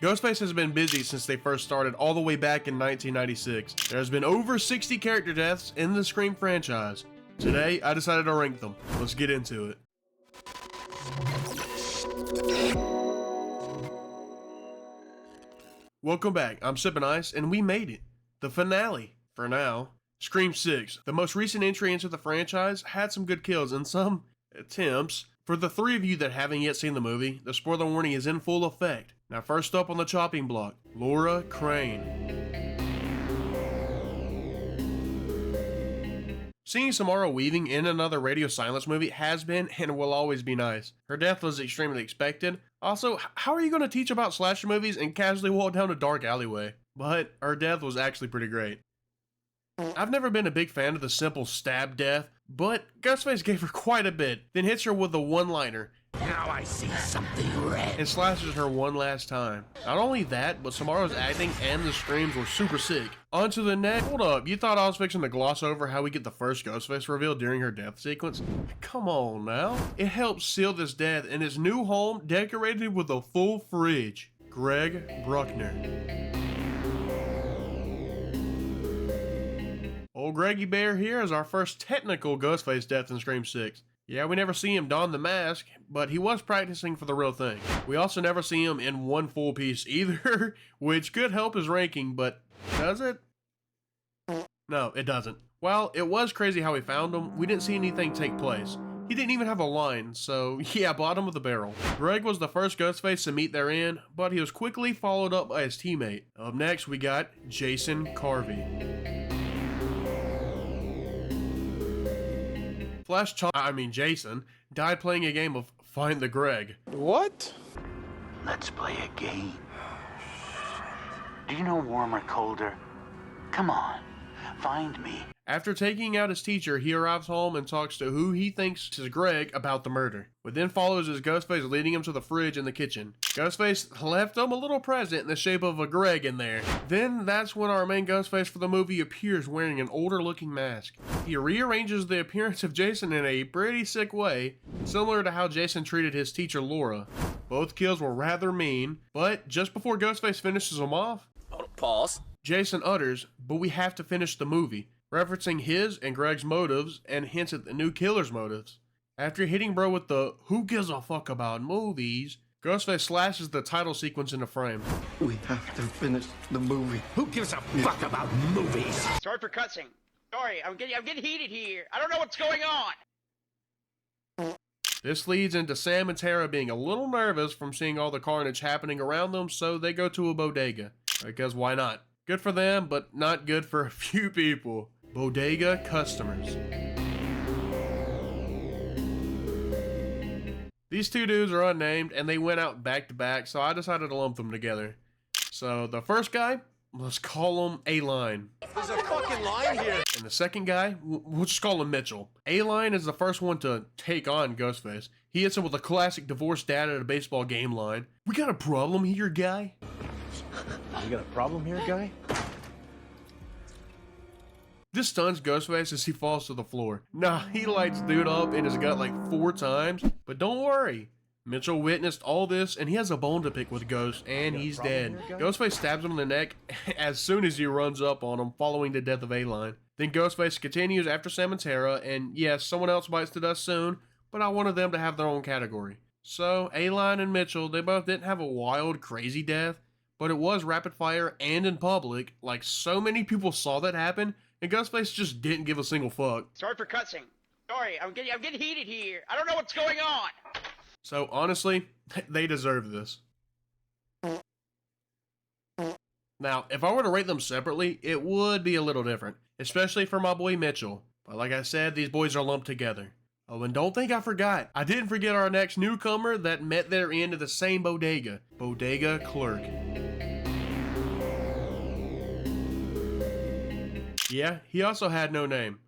Ghostface has been busy since they first started all the way back in 1996. There's been over 60 character deaths in the Scream franchise. Today, I decided to rank them. Let's get into it. Welcome back, I'm Sippin Ice, and we made it. The finale, for now. Scream 6, the most recent entry into the franchise, had some good kills and some attempts. For the three of you that haven't yet seen the movie, the spoiler warning is in full effect. Now first up on the chopping block, Laura Crane. Seeing Samara Weaving in another Radio Silence movie has been and will always be nice. Her death was extremely expected. Also, how are you going to teach about slasher movies and casually walk down a dark alleyway? But her death was actually pretty great. I've never been a big fan of the simple stab death, but Ghostface gave her quite a bit, then hits her with a one-liner. Now I see something red. And slashes her one last time. Not only that, but Samara's acting and the screams were super sick. On to the next. Hold up, you thought I was fixing to gloss over how we get the first Ghostface reveal during her death sequence? Come on now. It helps seal this death in his new home decorated with a full fridge. Greg Brookner. Old Greggy Bear here is our first technical Ghostface death in Scream 6. Yeah, we never see him don the mask, but he was practicing for the real thing. We also never see him in one full piece either, which could help his ranking, but does it? No, it doesn't. While it was crazy how we found him, we didn't see anything take place. He didn't even have a line, so yeah, bottom of the barrel. Greg was the first Ghostface to meet their end, but he was quickly followed up by his teammate. Up next, we got Jason Carvey. Jason, died playing a game of Find the Greg. What? Let's play a game. Do you know warmer, colder? Come on, find me. After taking out his teacher, he arrives home and talks to who he thinks is Greg about the murder. What then follows is Ghostface leading him to the fridge in the kitchen. Ghostface left him a little present in the shape of a Greg in there. Then that's when our main Ghostface for the movie appears wearing an older looking mask. He rearranges the appearance of Jason in a pretty sick way, similar to how Jason treated his teacher Laura. Both kills were rather mean, but just before Ghostface finishes them off, Pause. Jason utters, "But we have to finish the movie," referencing his and Greg's motives and hints at the new killer's motives. After hitting bro with the "who gives a fuck about movies," Ghostface slashes the title sequence into frame. We have to finish the movie. Who gives a fuck about movies? Sorry for cussing. Sorry, I'm getting heated here. I don't know what's going on. This leads into Sam and Tara being a little nervous from seeing all the carnage happening around them, so they go to a bodega. Because why not? Good for them, but not good for a few people. Bodega Customers. These two dudes are unnamed, and they went out back to back, so I decided to lump them together. So the first guy, let's call him A-Line. There's a fucking line here. And the second guy, we'll just call him Mitchell. A-Line is the first one to take on Ghostface. He hits him with a classic divorced dad at a baseball game line. "We got a problem here, guy?" You got a problem here, guy? This stuns Ghostface as he falls to the floor. Nah, he lights dude up in his gut like 4 times, but don't worry. Mitchell witnessed all this and he has a bone to pick with Ghost and he's dead. Ghostface stabs him in the neck as soon as he runs up on him following the death of A-Line. Then Ghostface continues after Sam and Tara, and yes, someone else bites the dust soon, but I wanted them to have their own category. So A-Line and Mitchell, they both didn't have a wild, crazy death, but it was rapid fire and in public, like so many people saw that happen, and Ghostface just didn't give a single fuck. Sorry for cussing. Sorry, I'm getting heated here. I don't know what's going on. So honestly, they deserve this. Now, if I were to rate them separately, it would be a little different, especially for my boy Mitchell. But like I said, these boys are lumped together. Oh, and don't think I forgot. I didn't forget our next newcomer that met their end at the same bodega. Bodega Clerk. Yeah, he also had no name,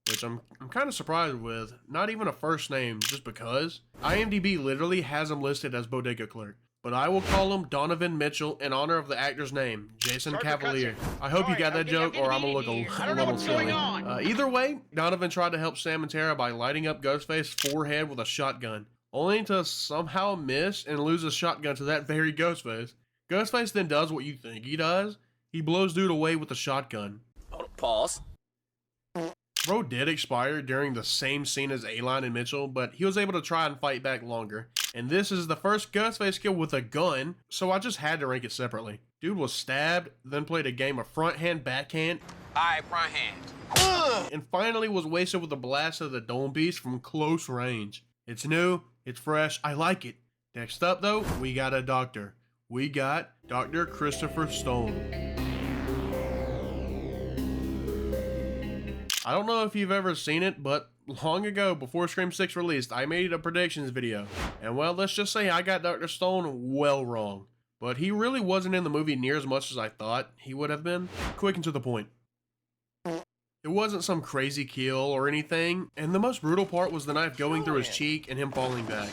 which I'm kind of surprised with. Not even a first name, just because. IMDb literally has him listed as Bodega Clerk, but I will call him Donovan Mitchell in honor of the actor's name, Jason Cavalier. I hope you got that joke, or I'm gonna look a little silly. Either way, Donovan tried to help Sam and Tara by lighting up Ghostface's forehead with a shotgun, only to somehow miss and lose a shotgun to that very Ghostface. Ghostface then does what you think he does. He blows dude away with a shotgun. Pause. Bro did expire during the same scene as A-Line and Mitchell, but he was able to try and fight back longer. And this is the first Ghostface kill with a gun, so I just had to rank it separately. Dude was stabbed, then played a game of front hand, backhand. Alright, front hand. And finally was wasted with a blast of the Dome Beast from close range. It's new, it's fresh, I like it. Next up though, we got a doctor. We got Dr. Christopher Stone. I don't know if you've ever seen it, but long ago, before Scream 6 released, I made a predictions video. And well, let's just say I got Dr. Stone well wrong. But he really wasn't in the movie near as much as I thought he would have been. Quick and to the point. It wasn't some crazy kill or anything, and the most brutal part was the knife going through his cheek and him falling back.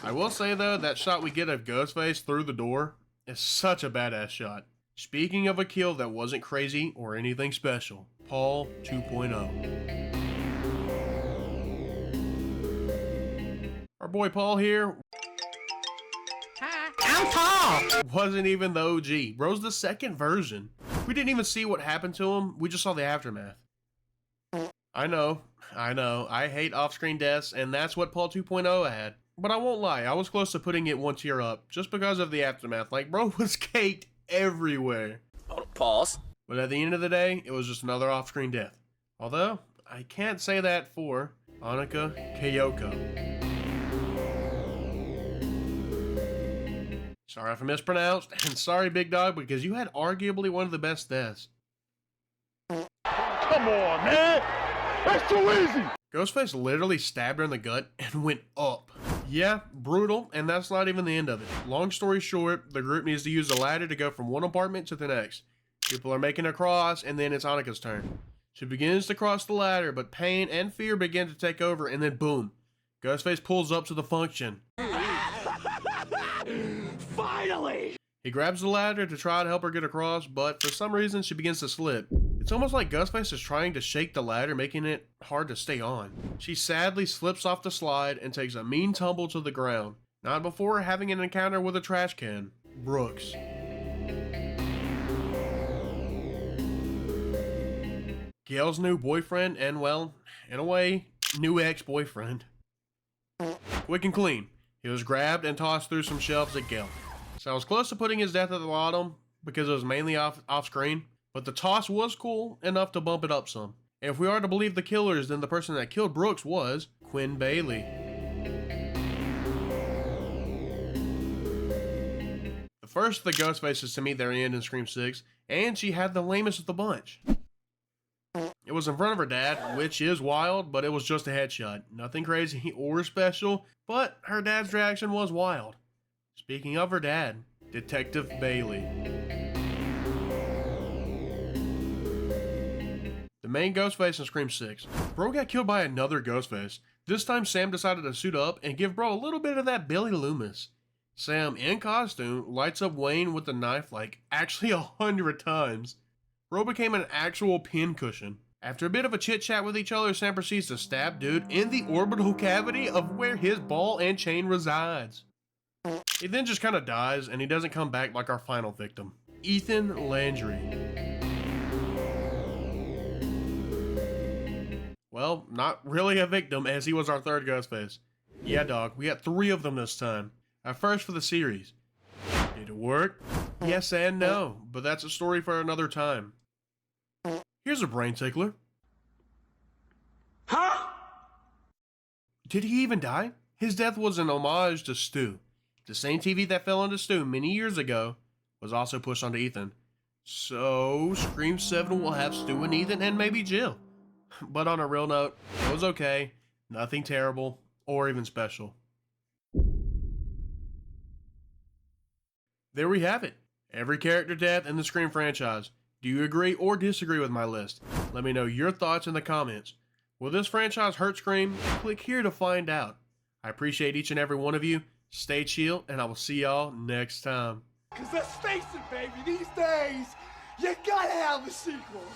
I will say though, that shot we get of Ghostface through the door is such a badass shot. Speaking of a kill that wasn't crazy or anything special, Paul 2.0. Our boy Paul here. Hi, I'm Paul. Wasn't even the OG. Bro's the second version. We didn't even see what happened to him, we just saw the aftermath. I know, I hate off-screen deaths, and that's what Paul 2.0 had. But I won't lie, I was close to putting it one tier up, just because of the aftermath. Like, bro was caked everywhere. Pause. But at the end of the day, it was just another off-screen death. Although, I can't say that for Annika Kayoko. Sorry if I mispronounced, and sorry Big Dog, because you had arguably one of the best deaths. Come on, man! That's too easy! Ghostface literally stabbed her in the gut and went up. Yeah, brutal, and that's not even the end of it. Long story short, the group needs to use a ladder to go from one apartment to the next. People are making a cross, and then it's Annika's turn. She begins to cross the ladder, but pain and fear begin to take over, and then boom, Ghostface pulls up to the function. Finally! He grabs the ladder to try to help her get across, but for some reason she begins to slip. It's almost like Ghostface is trying to shake the ladder, making it hard to stay on. She sadly slips off the slide and takes a mean tumble to the ground, not before having an encounter with a trash can. Brooks. Gail's new boyfriend and, well, in a way, new ex-boyfriend. Quick and clean. He was grabbed and tossed through some shelves at Gail. So I was close to putting his death at the bottom because it was mainly off-screen, but the toss was cool enough to bump it up some. And if we are to believe the killers, then the person that killed Brooks was Quinn Bailey. The first of the Ghostfaces to meet their end in Scream 6, and she had the lamest of the bunch. It was in front of her dad, which is wild, but it was just a headshot. Nothing crazy or special, but her dad's reaction was wild. Speaking of her dad, Detective Bailey. The main Ghostface in Scream 6. Bro got killed by another Ghostface. This time Sam decided to suit up and give Bro a little bit of that Billy Loomis. Sam, in costume, lights up Wayne with a knife like actually 100 times. Bro became an actual pincushion. After a bit of a chit chat with each other, Sam proceeds to stab dude in the orbital cavity of where his ball and chain resides. He then just kind of dies, and he doesn't come back like our final victim, Ethan Landry. Well, not really a victim, as he was our third Ghostface. Yeah, dog, we got 3 of them this time. Our first for the series. Did it work? Yes and no, but that's a story for another time. Here's a brain tickler. Huh? Did he even die? His death was an homage to Stu. The same TV that fell onto Stu many years ago was also pushed onto Ethan. So, Scream 7 will have Stu and Ethan and maybe Jill. But on a real note, it was okay, nothing terrible, or even special. There we have it. Every character death in the Scream franchise. Do you agree or disagree with my list? Let me know your thoughts in the comments. Will this franchise hurt Scream? Click here to find out. I appreciate each and every one of you. Stay chill, and I will see y'all next time. Cause let's face it, baby, these days, you gotta have a sequel.